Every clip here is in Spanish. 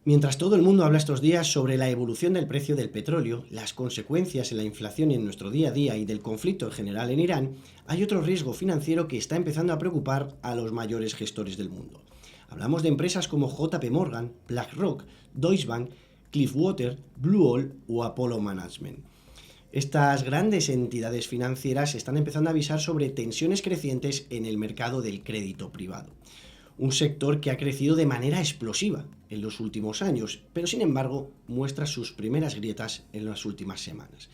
Mientras todo el mundo habla estos días sobre la evolución del precio del petróleo, las consecuencias en la inflación en nuestro día a día y del conflicto en general en Irán, hay otro riesgo financiero que está empezando a preocupar a los mayores gestores del mundo. Hablamos de empresas como JP Morgan, BlackRock, Deutsche Bank, Cliffwater, Blueowl o Apollo Management. Estas grandes entidades financieras están empezando a avisar sobre tensiones crecientes en el mercado del crédito privado, un sector que ha crecido de manera explosiva en los últimos años, pero sin embargo muestra sus primeras grietas en las últimas semanas.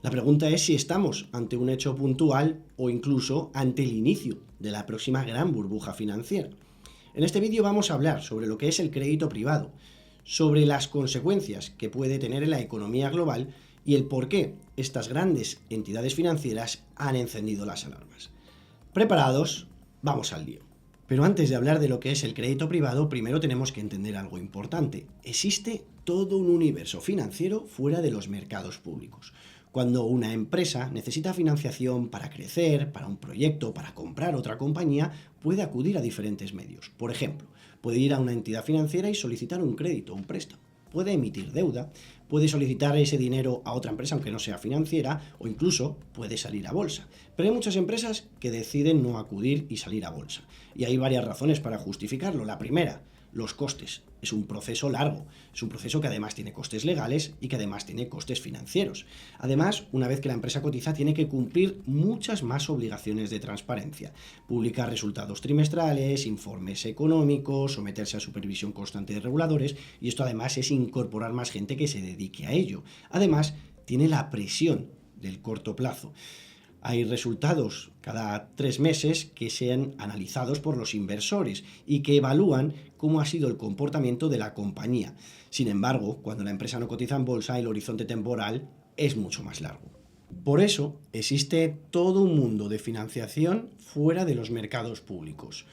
La pregunta es si estamos ante un hecho puntual o incluso ante el inicio de la próxima gran burbuja financiera. En este vídeo vamos a hablar sobre lo que es el crédito privado, sobre las consecuencias que puede tener en la economía global y el por qué estas grandes entidades financieras han encendido las alarmas. ¿Preparados? Vamos al lío. Pero antes de hablar de lo que es el crédito privado, primero tenemos que entender algo importante. Existe todo un universo financiero fuera de los mercados públicos. Cuando una empresa necesita financiación para crecer, para un proyecto, para comprar otra compañía, puede acudir a diferentes medios. Por ejemplo, puede ir a una entidad financiera y solicitar un crédito, un préstamo. Puede emitir deuda, puede solicitar ese dinero a otra empresa aunque no sea financiera o incluso puede salir a bolsa. Pero hay muchas empresas que deciden no acudir y salir a bolsa. Y hay varias razones para justificarlo. La primera, los costes. Es un proceso largo, es un proceso que además tiene costes legales y que además tiene costes financieros. Además, una vez que la empresa cotiza, tiene que cumplir muchas más obligaciones de transparencia, publicar resultados trimestrales, informes económicos, someterse a supervisión constante de reguladores, y esto además es incorporar más gente que se dedique a ello. Además, tiene la presión del corto plazo. Hay resultados cada 3 meses que sean analizados por los inversores y que evalúan cómo ha sido el comportamiento de la compañía. Sin embargo, cuando la empresa no cotiza en bolsa, el horizonte temporal es mucho más largo. Por eso, existe todo un mundo de financiación fuera de los mercados públicos.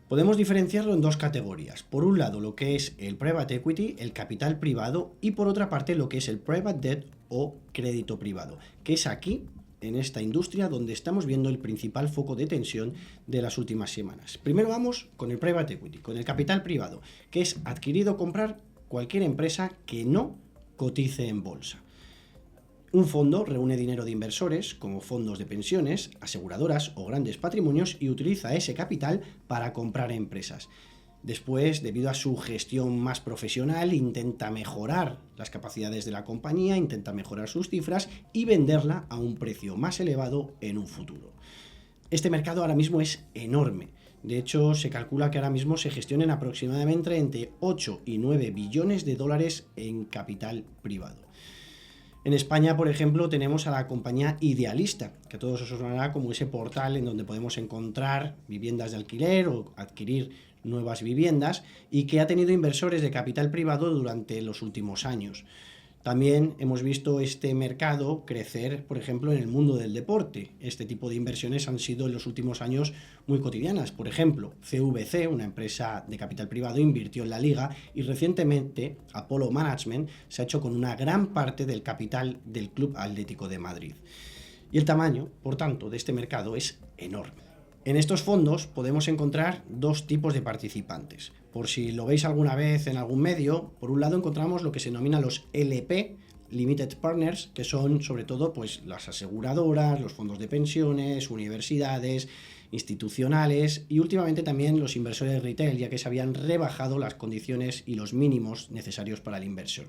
Podemos diferenciarlo en dos categorías. Por un lado, lo que es el private equity, el capital privado, y por otra parte, lo que es el private debt o crédito privado, que es aquí, en esta industria, donde estamos viendo el principal foco de tensión de las últimas semanas. Primero vamos con el private equity, con el capital privado, que es adquirir o comprar cualquier empresa que no cotice en bolsa. Un fondo reúne dinero de inversores, como fondos de pensiones, aseguradoras o grandes patrimonios, y utiliza ese capital para comprar empresas. Después, debido a su gestión más profesional, intenta mejorar las capacidades de la compañía, intenta mejorar sus cifras y venderla a un precio más elevado en un futuro. Este mercado ahora mismo es enorme. De hecho, se calcula que ahora mismo se gestionen aproximadamente entre 8 y 9 billones de dólares en capital privado. En España, por ejemplo, tenemos a la compañía Idealista, que a todos os sonará como ese portal en donde podemos encontrar viviendas de alquiler o adquirir nuevas viviendas, y que ha tenido inversores de capital privado durante los últimos años. También hemos visto este mercado crecer, por ejemplo, en el mundo del deporte. Este tipo de inversiones han sido en los últimos años muy cotidianas. Por ejemplo, CVC, una empresa de capital privado, invirtió en la liga, y recientemente Apollo Management se ha hecho con una gran parte del capital del Club Atlético de Madrid. Y el tamaño, por tanto, de este mercado es enorme. En estos fondos podemos encontrar dos tipos de participantes. Por si lo veis alguna vez en algún medio, por un lado encontramos lo que se denomina los LP, Limited Partners, que son sobre todo pues las aseguradoras, los fondos de pensiones, universidades, institucionales y últimamente también los inversores retail, ya que se habían rebajado las condiciones y los mínimos necesarios para la inversión.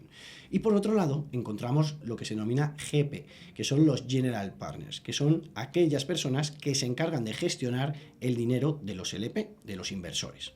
Y por otro lado encontramos lo que se denomina GP, que son los General Partners, que son aquellas personas que se encargan de gestionar el dinero de los LP, de los inversores.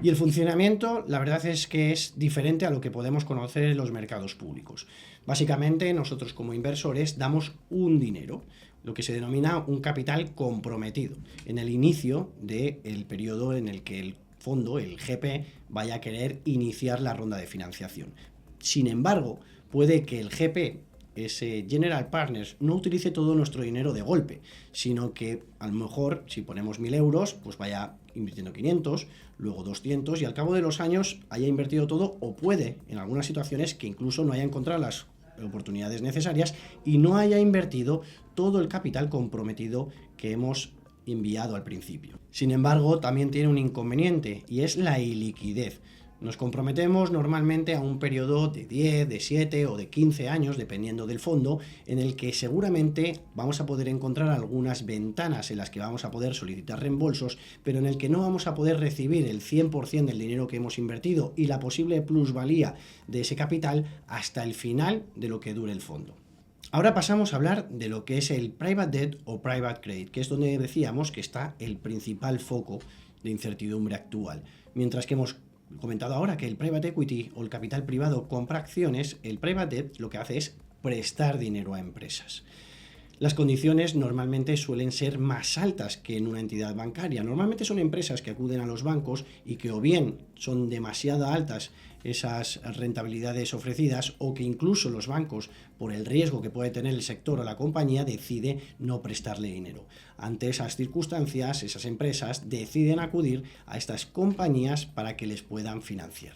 Y el funcionamiento, la verdad es que es diferente a lo que podemos conocer en los mercados públicos. Básicamente, nosotros como inversores damos un dinero, lo que se denomina un capital comprometido, en el inicio del periodo en el que el fondo, el GP, vaya a querer iniciar la ronda de financiación. Sin embargo, puede que el GP, ese General Partners, no utilice todo nuestro dinero de golpe, sino que a lo mejor si ponemos 1.000 euros, pues vaya invirtiendo 500, luego 200 y al cabo de los años haya invertido todo, o puede en algunas situaciones que incluso no haya encontrado las oportunidades necesarias y no haya invertido todo el capital comprometido que hemos enviado al principio. Sin embargo, también tiene un inconveniente y es la iliquidez. Nos comprometemos normalmente a un periodo de 10, de 7 o de 15 años, dependiendo del fondo, en el que seguramente vamos a poder encontrar algunas ventanas en las que vamos a poder solicitar reembolsos, pero en el que no vamos a poder recibir el 100% del dinero que hemos invertido y la posible plusvalía de ese capital hasta el final de lo que dure el fondo. Ahora pasamos a hablar de lo que es el private debt o private credit, que es donde decíamos que está el principal foco de incertidumbre actual. Mientras que hemos comentado ahora que el private equity o el capital privado compra acciones, el private debt lo que hace es prestar dinero a empresas. Las condiciones normalmente suelen ser más altas que en una entidad bancaria. Normalmente son empresas que acuden a los bancos y que o bien son demasiado altas esas rentabilidades ofrecidas o que incluso los bancos, por el riesgo que puede tener el sector o la compañía, decide no prestarle dinero. Ante esas circunstancias, esas empresas deciden acudir a estas compañías para que les puedan financiar.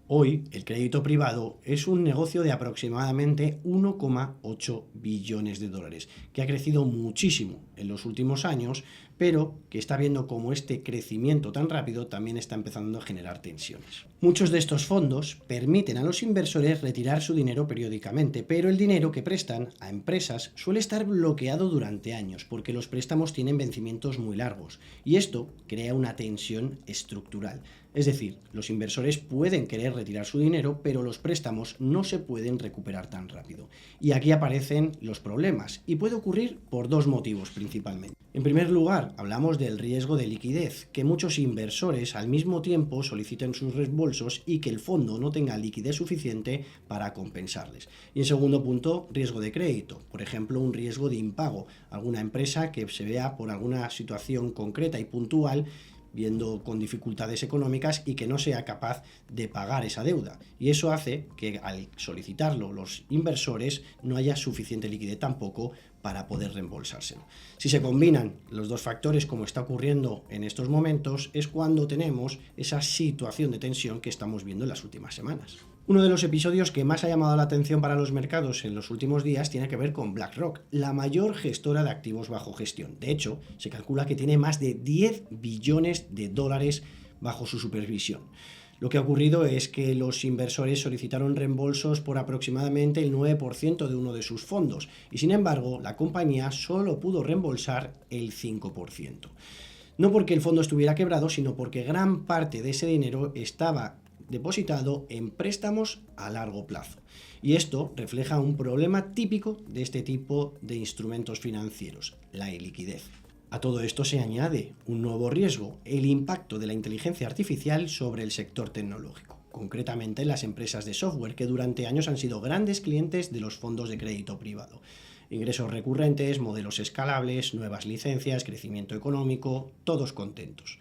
Hoy, el crédito privado es un negocio de aproximadamente 1,8 billones de dólares, que ha crecido muchísimo en los últimos años, pero que está viendo cómo este crecimiento tan rápido también está empezando a generar tensiones. Muchos de estos fondos permiten a los inversores retirar su dinero periódicamente, pero el dinero que prestan a empresas suele estar bloqueado durante años, porque los préstamos tienen vencimientos muy largos, y esto crea una tensión estructural. Es decir, los inversores pueden querer retirar su dinero, pero los préstamos no se pueden recuperar tan rápido. Y aquí aparecen los problemas, y puede ocurrir por dos motivos principalmente. En primer lugar, hablamos del riesgo de liquidez, que muchos inversores al mismo tiempo soliciten sus reembolsos y que el fondo no tenga liquidez suficiente para compensarles. Y en segundo punto, riesgo de crédito, por ejemplo, un riesgo de impago, alguna empresa que se vea por alguna situación concreta y puntual viendo con dificultades económicas y que no sea capaz de pagar esa deuda. Y eso hace que al solicitarlo los inversores no haya suficiente liquidez tampoco para poder reembolsárselo. Si se combinan los dos factores, como está ocurriendo en estos momentos, es cuando tenemos esa situación de tensión que estamos viendo en las últimas semanas. Uno de los episodios que más ha llamado la atención para los mercados en los últimos días tiene que ver con BlackRock, la mayor gestora de activos bajo gestión. De hecho, se calcula que tiene más de 10 billones de dólares bajo su supervisión. Lo que ha ocurrido es que los inversores solicitaron reembolsos por aproximadamente el 9% de uno de sus fondos y, sin embargo, la compañía solo pudo reembolsar el 5%. No porque el fondo estuviera quebrado, sino porque gran parte de ese dinero estaba depositado en préstamos a largo plazo. Y esto refleja un problema típico de este tipo de instrumentos financieros, la iliquidez. A todo esto se añade un nuevo riesgo, el impacto de la inteligencia artificial sobre el sector tecnológico, concretamente las empresas de software que durante años han sido grandes clientes de los fondos de crédito privado. Ingresos recurrentes, modelos escalables, nuevas licencias, crecimiento económico, todos contentos.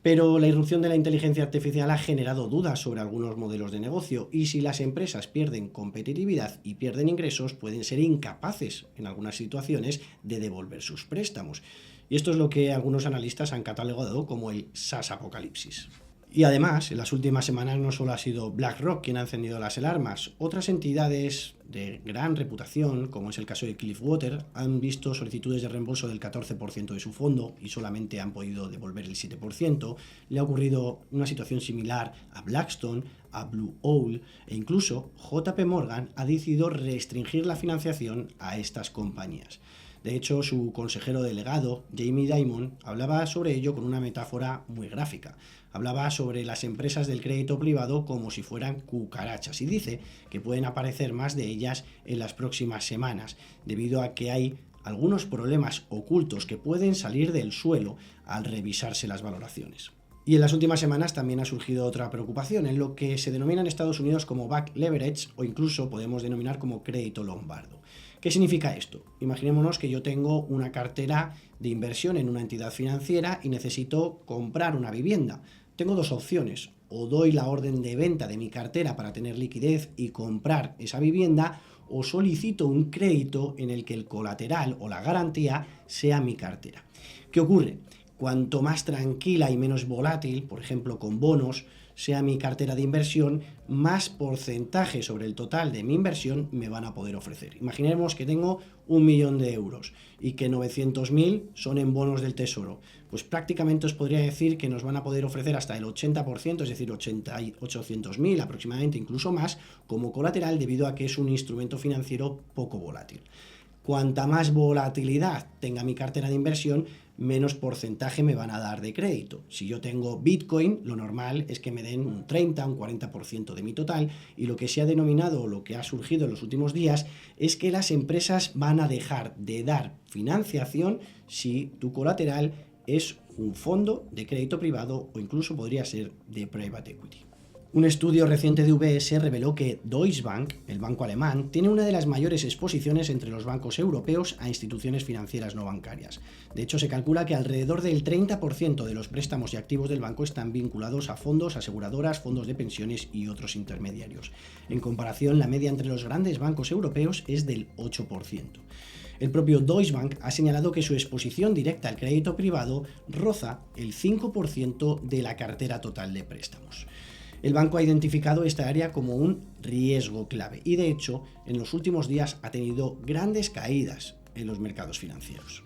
Pero la irrupción de la inteligencia artificial ha generado dudas sobre algunos modelos de negocio y si las empresas pierden competitividad y pierden ingresos, pueden ser incapaces en algunas situaciones de devolver sus préstamos. Y esto es lo que algunos analistas han catalogado como el SaaS apocalipsis. Y además, en las últimas semanas no solo ha sido BlackRock quien ha encendido las alarmas, otras entidades de gran reputación, como es el caso de Cliffwater, han visto solicitudes de reembolso del 14% de su fondo y solamente han podido devolver el 7%. Le ha ocurrido una situación similar a Blackstone, a Blue Owl e incluso JP Morgan ha decidido restringir la financiación a estas compañías. De hecho, su consejero delegado, Jamie Dimon, hablaba sobre ello con una metáfora muy gráfica. Hablaba sobre las empresas del crédito privado como si fueran cucarachas y dice que pueden aparecer más de ellas en las próximas semanas, debido a que hay algunos problemas ocultos que pueden salir del suelo al revisarse las valoraciones. Y en las últimas semanas también ha surgido otra preocupación en lo que se denomina en Estados Unidos como back leverage o incluso podemos denominar como crédito lombardo. ¿Qué significa esto? Imaginémonos que yo tengo una cartera de inversión en una entidad financiera y necesito comprar una vivienda. Tengo dos opciones, o doy la orden de venta de mi cartera para tener liquidez y comprar esa vivienda, o solicito un crédito en el que el colateral o la garantía sea mi cartera. ¿Qué ocurre? Cuanto más tranquila y menos volátil, por ejemplo con bonos, sea mi cartera de inversión, más porcentaje sobre el total de mi inversión me van a poder ofrecer. Imaginemos que tengo 1.000.000 de euros y que 900.000 son en bonos del tesoro. Pues prácticamente os podría decir que nos van a poder ofrecer hasta el 80%, es decir, 800.000 aproximadamente, incluso más, como colateral, debido a que es un instrumento financiero poco volátil. Cuanta más volatilidad tenga mi cartera de inversión, menos porcentaje me van a dar de crédito. Si yo tengo Bitcoin, lo normal es que me den un 30, un 40% de mi total, y lo que se ha denominado, o lo que ha surgido en los últimos días, es que las empresas van a dejar de dar financiación si tu colateral es un fondo de crédito privado o incluso podría ser de private equity. Un estudio reciente de UBS reveló que Deutsche Bank, el banco alemán, tiene una de las mayores exposiciones entre los bancos europeos a instituciones financieras no bancarias. De hecho, se calcula que alrededor del 30% de los préstamos y activos del banco están vinculados a fondos, aseguradoras, fondos de pensiones y otros intermediarios. En comparación, la media entre los grandes bancos europeos es del 8%. El propio Deutsche Bank ha señalado que su exposición directa al crédito privado roza el 5% de la cartera total de préstamos. El banco ha identificado esta área como un riesgo clave y, de hecho, en los últimos días ha tenido grandes caídas en los mercados financieros.